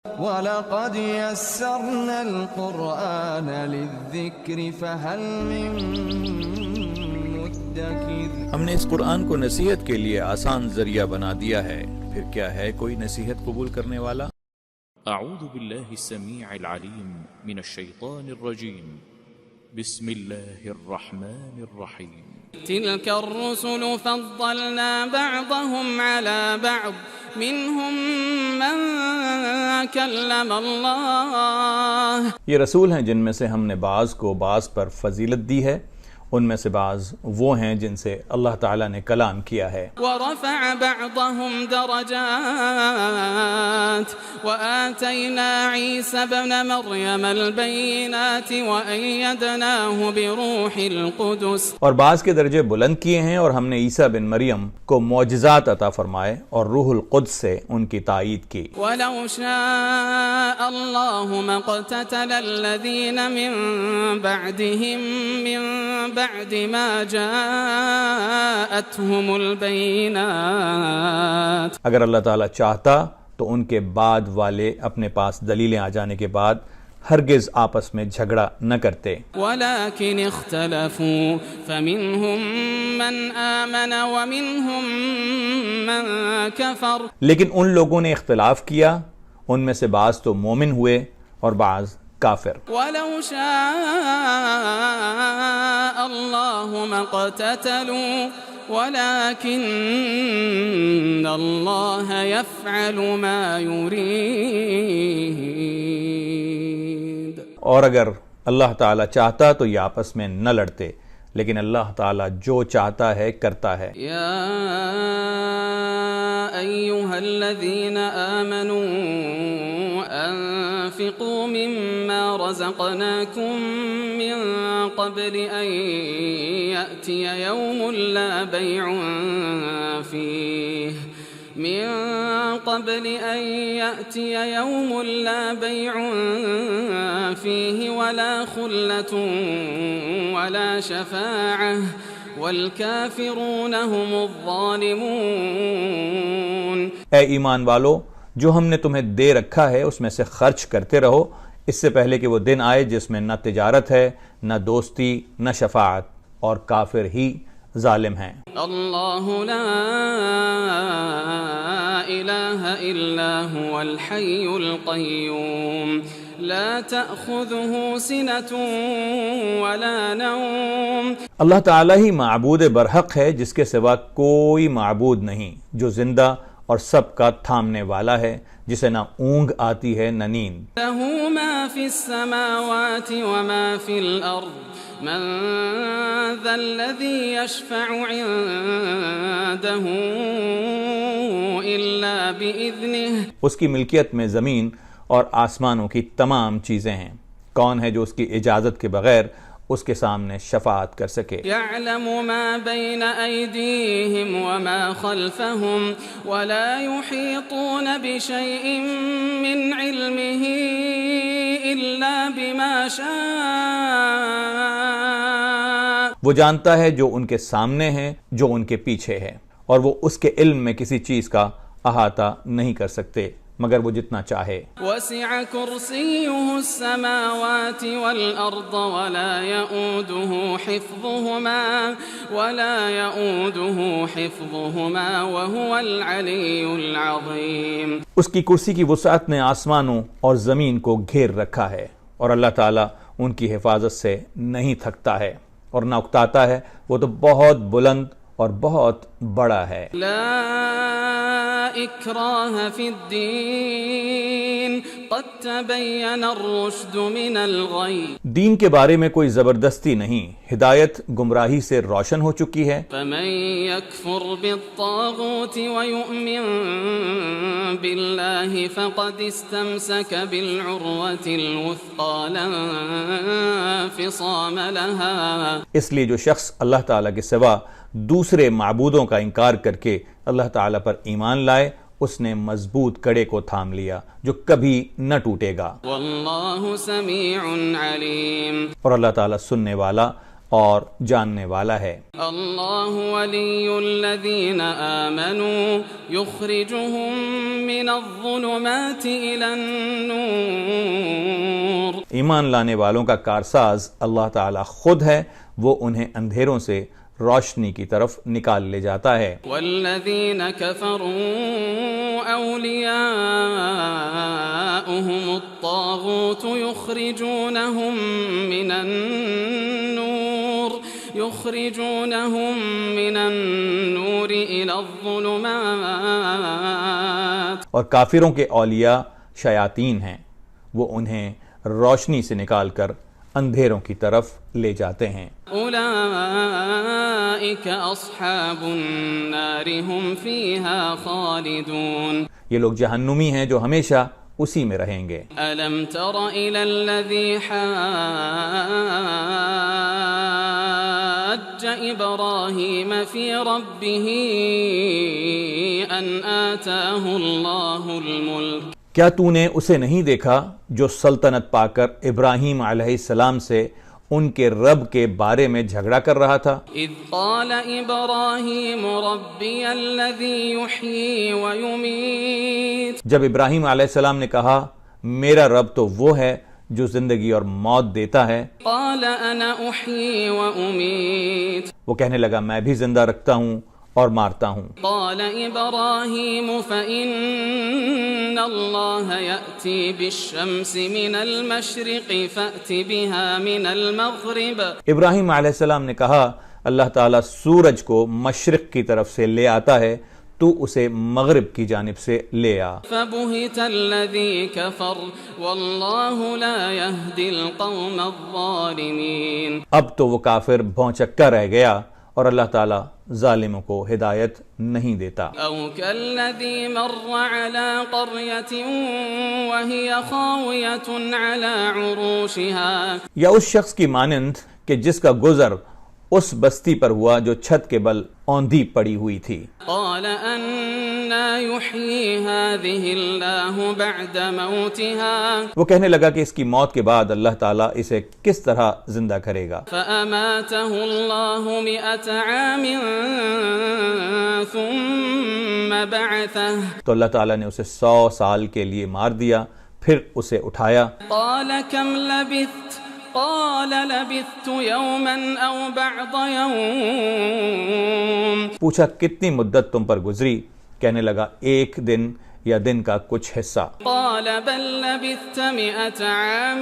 وَلَقَدْ يَسَّرْنَا الْقُرْآنَ لِلذِّكْرِ فَهَلْ مِن مُدَّكِرٍ۔ ہم نے اس قرآن کو نصیحت کے لیے آسان ذریعہ بنا دیا ہے، پھر کیا ہے کوئی نصیحت قبول کرنے والا؟ اعوذ باللہ السمیع العلیم من الشیطان الرجیم، بسم اللہ الرحمن الرحیم۔ تلك الرسل فضلنا بعضهم على بعض منهم من كلم اللہ۔ یہ رسول ہیں جن میں سے ہم نے بعض کو بعض پر فضیلت دی ہے، ان میں سے بعض وہ ہیں جن سے اللہ تعالیٰ نے کلام کیا ہے۔ ورفع بعضهم درجات وآتينا عيسى ابن مريم البينات وأيدناه بروح القدس۔ اور بعض کے درجے بلند کیے ہیں، اور ہم نے عیسیٰ بن مریم کو معجزات عطا فرمائے اور روح القدس سے ان کی تائید کی۔ ولو شاء الله ما اقتتل الذين من بعدهم من بعد ما جاءتهم البينات۔ اگر اللہ تعالیٰ چاہتا تو ان کے بعد والے اپنے پاس دلیلیں آ جانے کے بعد ہرگز آپس میں جھگڑا نہ کرتے۔ ولكن اختلفوا فمنهم من آمن ومنهم من كفر۔ لیکن ان لوگوں نے اختلاف کیا، ان میں سے بعض تو مومن ہوئے اور بعض کافر۔ ولو شاء الله ما اقتتلوا ولكن الله يفعل ما يريد۔ اور اگر اللہ تعالیٰ چاہتا تو یہ آپس میں نہ لڑتے، لیکن اللہ تعالیٰ جو چاہتا ہے کرتا ہے۔ یا ایھا الذین آمنوا انفقوا مما رزقناکم من قبل ان یأتی یوم لا بیع فیہ من قبل ان يأتي يوم لا بيع فيه ولا خلة ولا شفاعة والكافرون هم الظالمون۔ اے ایمان والو، جو ہم نے تمہیں دے رکھا ہے اس میں سے خرچ کرتے رہو، اس سے پہلے کہ وہ دن آئے جس میں نہ تجارت ہے، نہ دوستی، نہ شفاعت، اور کافر ہی ظالم ہیں۔ اللہ لا الہ الا هو الحی القیوم لا تأخذه سنة ولا نوم۔ اللہ تعالیٰ ہی معبود برحق ہے جس کے سوا کوئی معبود نہیں، جو زندہ اور سب کا تھامنے والا ہے، جسے نہ اونگ آتی ہے نہ نیند۔ لہ ما فی السماوات وما فی الارض من ذا الذی یشفع عنده الا باذنہ۔ اس کی ملکیت میں زمین اور آسمانوں کی تمام چیزیں ہیں، کون ہے جو اس کی اجازت کے بغیر اس کے سامنے شفاعت کر سکے؟ یعلم ما بین ایدیہم وما خلفہم ولا یحیطون بشیء من علمہ الا بما شاء۔ وہ جانتا ہے جو ان کے سامنے ہے، جو ان کے پیچھے ہے، اور وہ اس کے علم میں کسی چیز کا احاطہ نہیں کر سکتے مگر وہ جتنا چاہے۔ وسع کرسیہ السماوات والارض ولا يؤوده حفظهما وهو العلی العظیم۔ اس کی کرسی کی وسعت نے آسمانوں اور زمین کو گھیر رکھا ہے، اور اللہ تعالیٰ ان کی حفاظت سے نہیں تھکتا ہے اور نہ اکتاتا ہے، وہ تو بہت بلند اور بہت بڑا ہے۔ لا اکراہ فی الدین قد تبین الرشد من الغی۔ دین کے بارے میں کوئی زبردستی نہیں، ہدایت گمراہی سے روشن ہو چکی ہے۔ فمن یکفر بالطاغوت ویؤمن باللہ فقد استمسک بالعروة الوثقى لا انفصام لها۔ اس لیے جو شخص اللہ تعالیٰ کے سوا دوسرے معبودوں کا انکار کر کے اللہ تعالیٰ پر ایمان لائے، اس نے مضبوط کڑے کو تھام لیا جو کبھی نہ ٹوٹے گا۔ واللہ سمیع علیم۔ اور اللہ تعالیٰ سننے والا، اور جاننے والا ہے۔ اللہ ولی الذین آمنوا یخرجهم من الظلمات الى النور۔ ایمان لانے والوں کا کارساز اللہ تعالی خود ہے، وہ انہیں اندھیروں سے روشنی کی طرف نکال لے جاتا ہے۔ والذین کفروا اولیاؤہم الطاغوت یخرجونہم من النور الى الظلمات۔ اور کافروں کے اولیاء شیاطین ہیں، وہ انہیں روشنی سے نکال کر اندھیروں کی طرف لے جاتے ہیں۔ اولئک اصحاب النار هم فیہا خالدون۔ یہ لوگ جہنمی ہیں جو ہمیشہ اسی میں رہیں گے۔ الم تر الى الذی حاج ابراہیم فی ربہ ان آتاہ اللہ الملک۔ کیا تو نے اسے نہیں دیکھا جو سلطنت پا کر ابراہیم علیہ السلام سے ان کے رب کے بارے میں جھگڑا کر رہا تھا؟ اذ قال ابراہیم ربی الذی یحیی ویمیت۔ جب ابراہیم علیہ السلام نے کہا میرا رب تو وہ ہے جو زندگی اور موت دیتا ہے، قال انا احیی وامیت۔ وہ کہنے لگا میں بھی زندہ رکھتا ہوں اور مارتا ہوں۔ قال ابراہیم فإن اللہ یأتی بالشمس من المشرق فأت بها من المغرب۔ ابراہیم علیہ السلام نے کہا اللہ تعالیٰ سورج کو مشرق کی طرف سے لے آتا ہے، تو اسے مغرب کی جانب سے لے آ۔ فبہت الذی کفر واللہ لا یہدی القوم الظالمین۔ اب تو وہ کافر بھونچکا رہ گیا اور اللہ تعالیٰ ظالموں کو ہدایت نہیں دیتا۔ او کالذی مر علی قریۃ وہی خاویۃ علی عروشها۔ یا اس شخص کی مانند کہ جس کا گزر اس بستی پر ہوا جو چھت کے بل اوندھی پڑی ہوئی تھی۔ قال انا یحیی هذه اللہ بعد موتها۔ وہ کہنے لگا کہ اس کی موت کے بعد اللہ تعالیٰ اسے کس طرح زندہ کرے گا؟ فأماته اللہ 100 عام ثم بعثه۔ تو اللہ تعالیٰ نے اسے 100 سال کے لیے مار دیا، پھر اسے اٹھایا۔ قال کم لبثت؟ قال لبثت یوما او بعض یوم۔ پوچھا کتنی مدت تم پر گزری؟ کہنے لگا ایک دن یا دن کا کچھ حصہ۔ قال بل لبثت 100 عام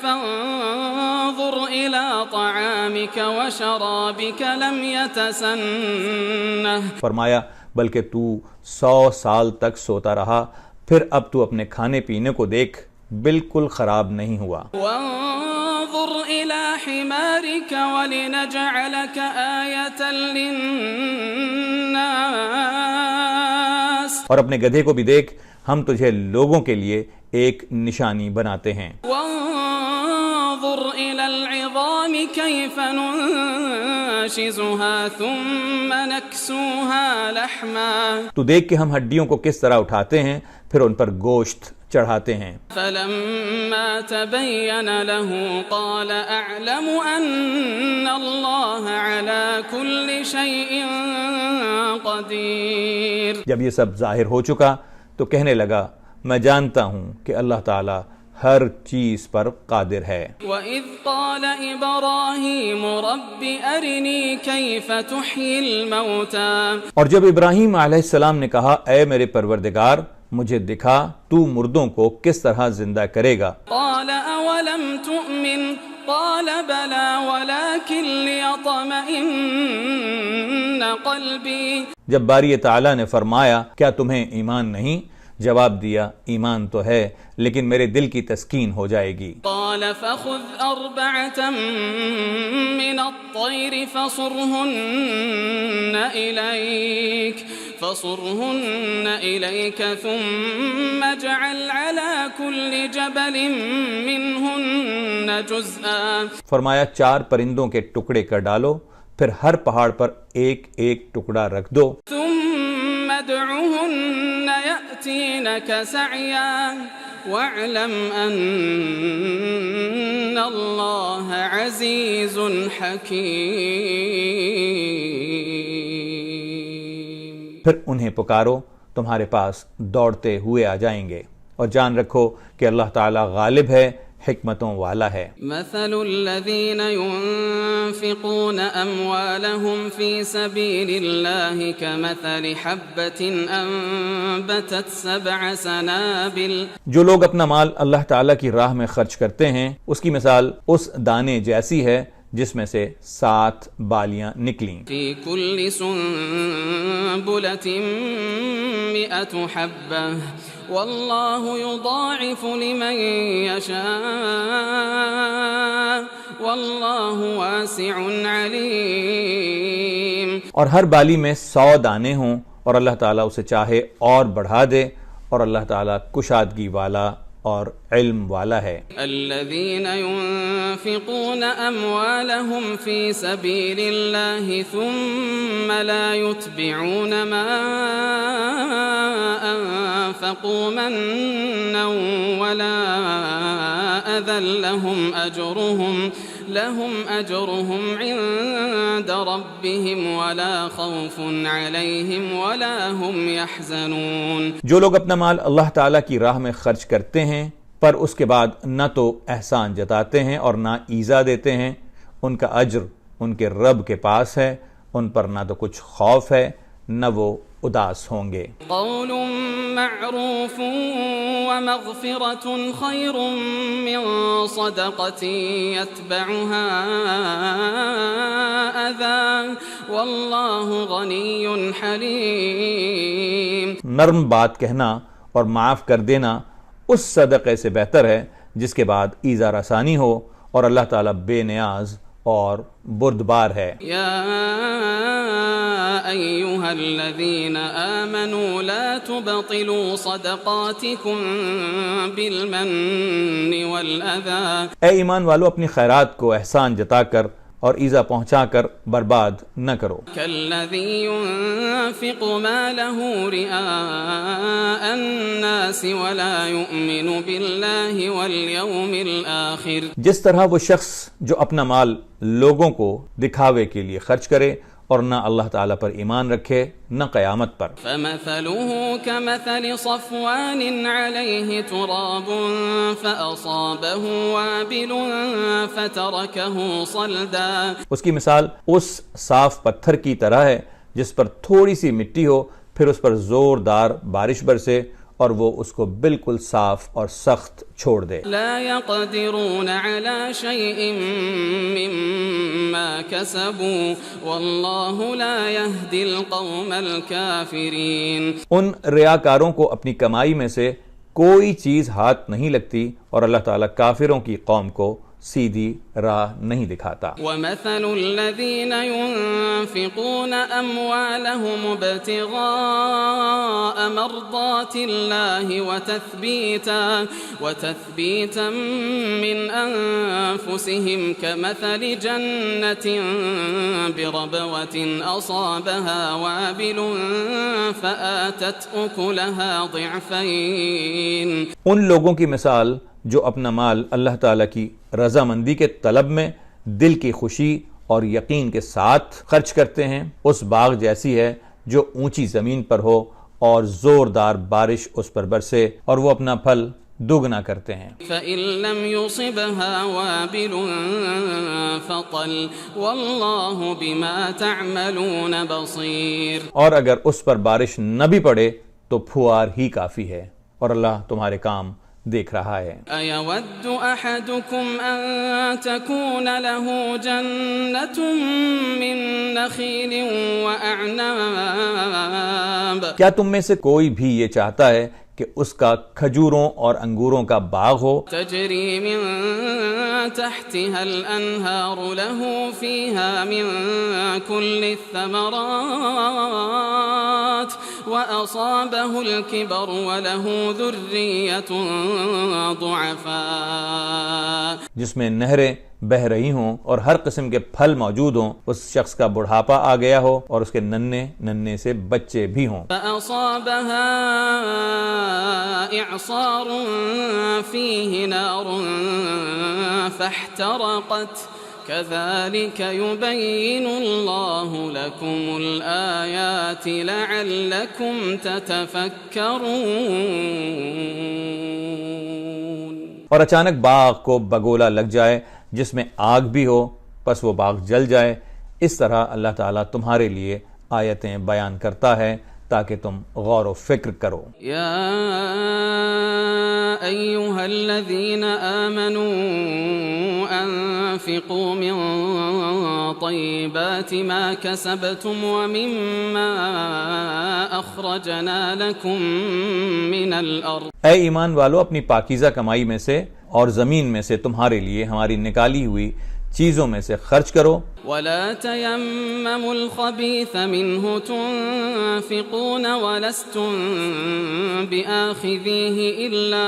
فانظر الى طعامك وشرابك لم يتسنه۔ فرمایا بلکہ تو 100 سال تک سوتا رہا، پھر اب تو اپنے کھانے پینے کو دیکھ، بالکل خراب نہیں ہوا۔ وانظر الى حمارك ولنجعلك آية للناس۔ اور اپنے گدھے کو بھی دیکھ، ہم تجھے لوگوں کے لیے ایک نشانی بناتے ہیں۔ وانظر الى العظام كيف ننشزها ثم نكسوها لحما۔ تو دیکھ کہ ہم ہڈیوں کو کس طرح اٹھاتے ہیں، پھر ان پر گوشت چڑھاتے ہیں۔ فلما تبين له قال اعلم ان اللہ على كل شيء قدیر۔ جب یہ سب ظاہر ہو چکا تو کہنے لگا میں جانتا ہوں کہ اللہ تعالیٰ ہر چیز پر قادر ہے۔ وَإِذْ قَالَ إِبْرَاهِيمُ رَبِّ أَرِنِي كَيْفَ تُحْيِي الْمَوْتَى۔ اور جب ابراہیم علیہ السلام نے کہا اے میرے پروردگار مجھے دکھا تو مردوں کو کس طرح زندہ کرے گا؟ قَالَ أَوَلَمْ تُؤْمِنْ قَالَ بَلَى وَلَكِنْ لِيَطْمَئِنَّ قَلْبِي۔ جب باری تعالیٰ نے فرمایا کیا تمہیں ایمان نہیں؟ جواب دیا ایمان تو ہے لیکن میرے دل کی تسکین ہو جائے گی۔ قال فخذ 4 من الطير فصرهن إليك ثم اجعل على كل جبل منهن جزءا۔ فرمایا 4 پرندوں کے ٹکڑے کر ڈالو، پھر ہر پہاڑ پر ایک ایک ٹکڑا رکھ دو۔ ثم ادعهن يأتينك سعيا واعلم أن اللہ عزیز حکیم۔ پھر انہیں پکارو، تمہارے پاس دوڑتے ہوئے آ جائیں گے، اور جان رکھو کہ اللہ تعالی غالب ہے، حکمتوں والا ہے۔ مثل الذين ينفقون أموالهم في سبيل الله كمثل حبة أنبتت 7 سنابل۔ جو لوگ اپنا مال اللہ تعالیٰ کی راہ میں خرچ کرتے ہیں، اس کی مثال اس دانے جیسی ہے جس میں سے 7 بالیاں نکلیں۔ في كل سنبلة 100 حبة والله يضاعف لمن يشاء والله واسع عليم۔ اور ہر بالی میں 100 دانے ہوں، اور اللہ تعالیٰ اسے چاہے اور بڑھا دے، اور اللہ تعالیٰ کشادگی والا اور علم والا ہے۔ الذين ينفقون أموالهم في سبيل الله ثم لا يتبعون ما أنفقوا منا ولا أذى لهم أجرهم عند ربهم ولا خوف عليهم ولا هم يحزنون۔ جو لوگ اپنا مال اللہ تعالیٰ کی راہ میں خرچ کرتے ہیں پر اس کے بعد نہ تو احسان جتاتے ہیں اور نہ ایذا دیتے ہیں، ان کا اجر ان کے رب کے پاس ہے، ان پر نہ تو کچھ خوف ہے نہ وہ اداس ہوں گے۔ قول معروف ومغفرة خير من صدقة يتبعها أذى والله غني حليم۔ نرم بات کہنا اور معاف کر دینا اس صدقے سے بہتر ہے جس کے بعد ایذا رسانی ہو، اور اللہ تعالیٰ بے نیاز اور بردبار ہے۔ یا ایہا الذین آمنوا لا تبطلوا صدقاتکم بالمن والأذى۔ اے ایمان والو، اپنی خیرات کو احسان جتا کر اور ایذا پہنچا کر برباد نہ کرو۔ كالذي ينفق ماله رئاء الناس ولا يؤمن بالله واليوم الآخر۔ جس طرح وہ شخص جو اپنا مال لوگوں کو دکھاوے کے لیے خرچ کرے اور نہ اللہ تعالیٰ پر ایمان رکھے نہ قیامت پر۔ فمثله كمثل صفوان عليه تراب فأصابه وابل فتركه صلدا۔ اس کی مثال اس صاف پتھر کی طرح ہے جس پر تھوڑی سی مٹی ہو، پھر اس پر زوردار بارش برسے اور وہ اس کو بالکل صاف اور سخت چھوڑ دے۔ لا يقدرون على شيء مما كسبوا والله لا يهدي القوم الكافرين۔ ان ریاکاروں کو اپنی کمائی میں سے کوئی چیز ہاتھ نہیں لگتی، اور اللہ تعالیٰ کافروں کی قوم کو سیدھی راہ نہیں دکھاتا۔ ومثل الذين ينفقون أموالهم ابتغاء مرضات الله وتثبيتا من أنفسهم كمثل جنة بربوة أصابها وابل فآتت أكلها ضعفين۔ ان لوگوں کی مثال جو اپنا مال اللہ تعالیٰ کی رضامندی کے طلب میں دل کی خوشی اور یقین کے ساتھ خرچ کرتے ہیں، اس باغ جیسی ہے جو اونچی زمین پر ہو اور زوردار بارش اس پر برسے اور وہ اپنا پھل دوگنا کرتے ہیں۔ فَإِن لَّمْ يُصِبْهَا وَابِلٌ فَطَلٌ وَاللَّهُ بِمَا تَعْمَلُونَ بَصِيرٌ۔ اور اگر اس پر بارش نہ بھی پڑے تو پھوار ہی کافی ہے، اور اللہ تمہارے کام دیکھ رہا ہے۔ أَيَوَدُّ أَحَدُكُمْ أَن تَكُونَ لَهُ جَنَّةٌ مِّن نَخِيلٍ وَأَعْنَابٍ۔ کیا تم میں سے کوئی بھی یہ چاہتا ہے کہ اس کا کھجوروں اور انگوروں کا باغ ہو، تجری من تحتها الانہار له فيها من كل الثمرات واصابه الكبر وله ذرية ضعفاء، جس میں نہریں بہ رہی ہوں اور ہر قسم کے پھل موجود ہوں، اس شخص کا بڑھاپا آ گیا ہو اور اس کے ننھے سے بچے بھی ہوں۔ فأصابها إعصار فيه نار فاحترقت كذلك يبين الله لكم الآيات لعلكم تتفكرون۔ اور اچانک باغ کو بگولا لگ جائے جس میں آگ بھی ہو، پس وہ باغ جل جائے۔ اس طرح اللہ تعالیٰ تمہارے لیے آیتیں بیان کرتا ہے تاکہ تم غور و فکر کرو۔ یا ایہا الذین آمنوا انفقوا من طیبات ما کسبتم ومما اخرجنا لکم من الارض۔ اے ایمان والو، اپنی پاکیزہ کمائی میں سے اور زمین میں سے تمہارے لیے ہماری نکالی ہوئی چیزوں میں سے خرچ کرو۔ ولا تيمموا الخبيث منه تنفقون ولستم بآخذيه إلا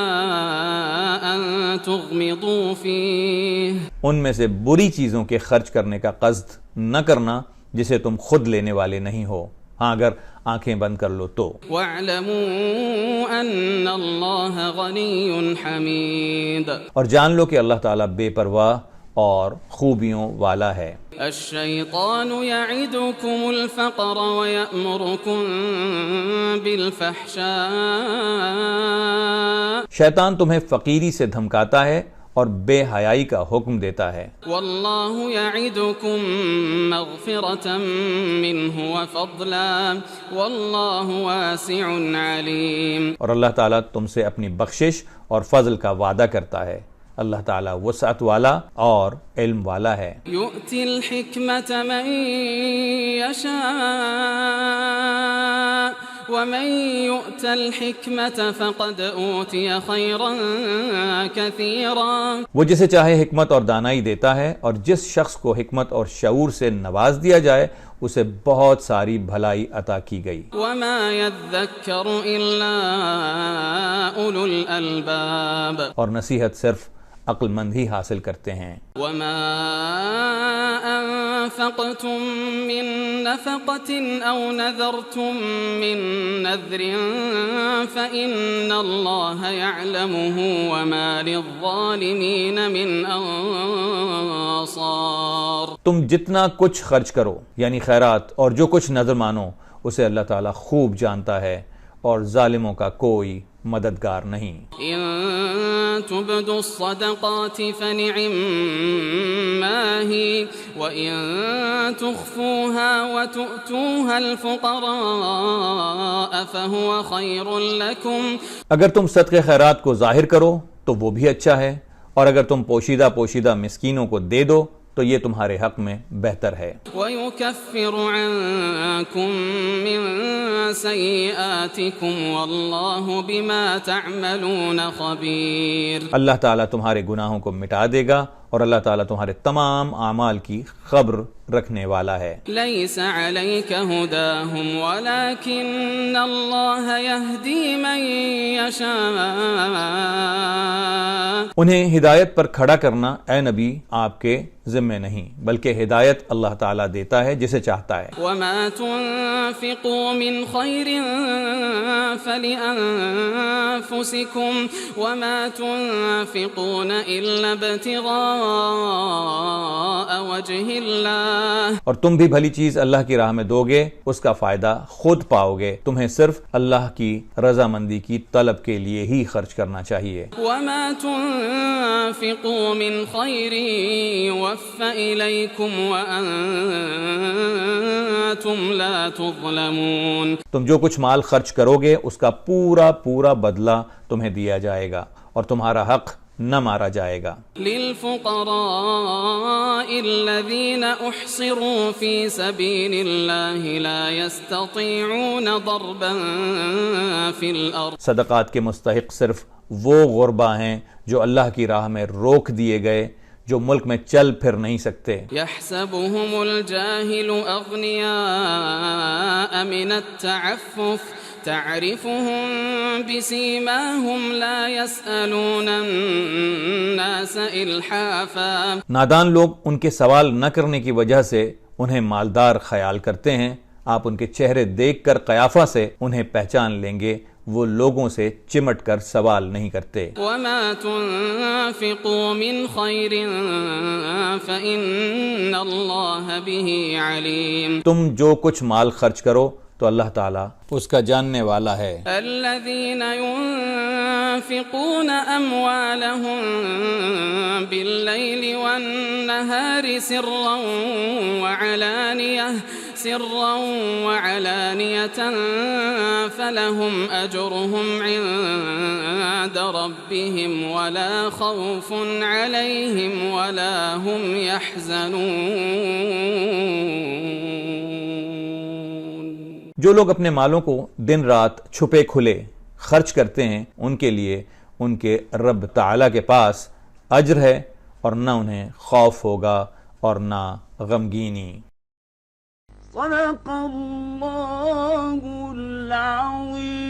أن تغمضوا فيه۔ ان میں سے بری چیزوں کے خرچ کرنے کا قصد نہ کرنا جسے تم خود لینے والے نہیں ہو، ہاں اگر آنکھیں بند کر لو تو۔ واعلموا أن الله غني حميد۔ اور جان لو کہ اللہ تعالیٰ بے پرواہ اور خوبیوں والا ہے۔ الشیطان یعدکم الفقر ویأمرکم بالفحشاء۔ شیطان تمہیں فقیری سے دھمکاتا ہے اور بے حیائی کا حکم دیتا ہے۔ واللہ یعدکم مغفرة منہ وفضلا واللہ واسع علیم۔ اور اللہ تعالیٰ تم سے اپنی بخشش اور فضل کا وعدہ کرتا ہے۔ اللہ تعالیٰ وسعت والا اور علم والا ہے۔ یؤتی الحکمت من یشاء ومن یؤت الحکمت فقد اوتی خیرا کثیرا۔ وہ جسے چاہے حکمت اور دانائی دیتا ہے، اور جس شخص کو حکمت اور شعور سے نواز دیا جائے اسے بہت ساری بھلائی عطا کی گئی۔ وما يذکر الا اولو الالباب۔ اور نصیحت صرف عقل مند ہی حاصل کرتے ہیں۔ وما انفقتم من نفقة او نذرتم من نذر فإن الله يعلمه وما للظالمين من انصار۔ تم جتنا کچھ خرچ کرو یعنی خیرات اور جو کچھ نظر مانو اسے اللہ تعالیٰ خوب جانتا ہے، اور ظالموں کا کوئی مددگار نہیں۔ ان تبدوا الصدقات فنعما هي وان تخفوها وتؤتوها الفقراء فهو خير لكم۔ اگر تم صدقے خیرات کو ظاہر کرو تو وہ بھی اچھا ہے، اور اگر تم پوشیدہ پوشیدہ مسکینوں کو دے دو تو یہ تمہارے حق میں بہتر ہے۔ وَيُكَفِّرُ عَنكُم مِّن سَيِّئَاتِكُمْ وَاللَّهُ بِمَا تَعْمَلُونَ خَبِيرٌ۔ اللہ تعالیٰ تمہارے گناہوں کو مٹا دے گا، اور اللہ تعالیٰ تمہارے تمام اعمال کی خبر رکھنے والا ہے۔ لَيْسَ عَلَيْكَ هُدَاهُمْ وَلَكِنَّ اللَّهَ يَهْدِي مَن يَشَاءُ۔ انہیں ہدایت پر کھڑا کرنا اے نبی آپ کے ذمے نہیں، بلکہ ہدایت اللہ تعالیٰ دیتا ہے جسے چاہتا ہے۔ وَمَا تُنفِقُوا مِنْ خَيْرٍ فَلِأَنفُسِكُمْ وَمَا تُنفِقُونَ إِلَّا ابْتِغَاءَ وَجْهِ اللَّهِ۔ اور تم بھی بھلی چیز اللہ کی راہ میں دو گے، اس کا فائدہ خود پاؤ گے، تمہیں صرف اللہ کی رضامندی کی طلب کے لیے ہی خرچ کرنا چاہیے۔ وَمَا تُنفِقُوا مِنْ خَيْرٍ يُوَفَّ إِلَيْكُمْ وَأَنْتُمْ لَا تُظْلَمُونَ۔ تم جو کچھ مال خرچ کرو گے اس کا پورا پورا بدلہ تمہیں دیا جائے گا، اور تمہارا حق نہ مارا جائے گا۔ لِلْفُقَرَاءِ الَّذِينَ أُحْصِرُوا فِي سَبِيلِ اللَّهِ لَا يَسْتَطِيعُونَ ضَرْبًا فِي الْأَرْضِ۔ صدقات کے مستحق صرف وہ غربا ہیں جو اللہ کی راہ میں روک دیے گئے، جو ملک میں چل پھر نہیں سکتے۔ يَحْسَبُهُمُ الْجَاهِلُ أَغْنِيَاءَ مِنَ التَّعَفُّفِ تعرفهم بسیماهم لا يسألون الناس الحافا۔ نادان لوگ ان کے سوال نہ کرنے کی وجہ سے انہیں مالدار خیال کرتے ہیں، آپ ان کے چہرے دیکھ کر قیافہ سے انہیں پہچان لیں گے، وہ لوگوں سے چمٹ کر سوال نہیں کرتے۔ وما تنفقوا من خير فإن الله به عليم۔ تم جو کچھ مال خرچ کرو تو اللہ تعالیٰ اس کا جاننے والا ہے۔ الذين ينفقون أموالهم بالليل والنهار سرا وعلانية فلهم أجرهم عند ربهم ولا خوف عليهم ولا هم يحزنون۔ جو لوگ اپنے مالوں کو دن رات چھپے کھلے خرچ کرتے ہیں ان کے لیے ان کے رب تعالیٰ کے پاس اجر ہے اور نہ انہیں خوف ہوگا اور نہ غمگینی۔ صدق اللہ العظیم۔